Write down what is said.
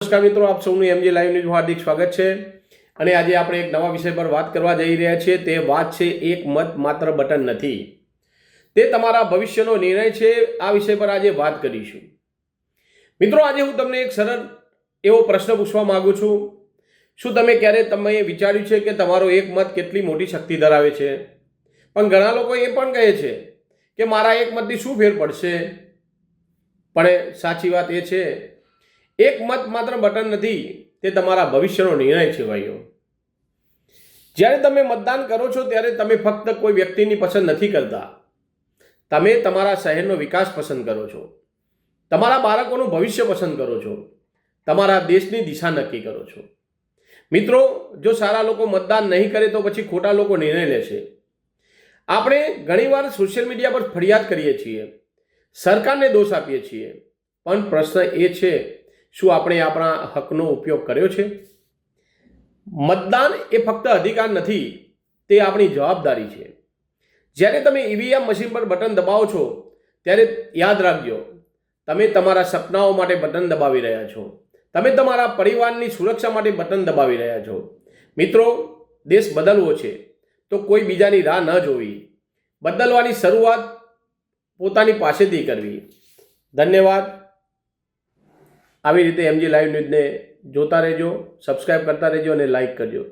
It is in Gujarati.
નમસ્કાર મિત્રો, આપ સૌનું એમજી લાઈવ ન્યૂઝમાં હાર્દિક સ્વાગત છે અને આજે આપણે એક નવા વિષય પર વાત કરવા જઈ રહ્યા છીએ। તે વાત છે એક મત માત્ર બટન નથી, તે તમારા ભવિષ્યનો નિર્ણય છે। આ વિષય પર આજે વાત કરીશું। મિત્રો, આજે હું તમને એક સરળ એવો પ્રશ્ન પૂછવા માંગુ છું। શું તમે વિચાર્યું છે કે તમારો એક મત કેટલી મોટી શક્તિ ધરાવે છે? પણ ઘણા લોકો એ પણ કહે છે કે મારા એક મતથી શું ફેર પડશે? પણ સાચી વાત એ છે, એક મત માત્ર બટન નથી, તે તમારા ભવિષ્યનો નિર્ણય છે ભાઈઓ। જ્યારે તમે મતદાન કરો છો ત્યારે તમે ફક્ત કોઈ વ્યક્તિની પસંદ નથી કરતા, તમે તમારા શહેરનો વિકાસ પસંદ કરો છો, તમારા બાળકોનું ભવિષ્ય પસંદ કરો છો, તમારા દેશની દિશા નક્કી કરો છો। મિત્રો, જો સારા લોકો મતદાન નહીં કરે તો પછી ખોટા લોકો નિર્ણય લેશે। આપણે ઘણીવાર સોશિયલ મીડિયા પર ફરિયાદ કરીએ છીએ, સરકારને દોષ આપીએ છીએ, પણ પ્રશ્ન એ છે, શું આપણે આપણા હકનો ઉપયોગ કર્યો છે? મતદાન એ ફક્ત અધિકાર નથી, તે આપણી જવાબદારી છે। જ્યારે તમે ઈવીએમ મશીન પર બટન દબાવો છો ત્યારે યાદ રાખજો, તમે તમારા સપનાઓ માટે બટન દબાવી રહ્યા છો, તમે તમારા પરિવારની સુરક્ષા માટે બટન દબાવી રહ્યા છો। મિત્રો, દેશ બદલવો છે તો કોઈ બીજાની રાહ ન જોવી, બદલવાની શરૂઆત પોતાની પાસેથી કરવી। ધન્યવાદ। આવી રીતે એમજી લાઈવ ન્યૂઝને જોતા રહેજો, સબસ્ક્રાઇબ કરતા રહેજો અને લાઈક કરજો।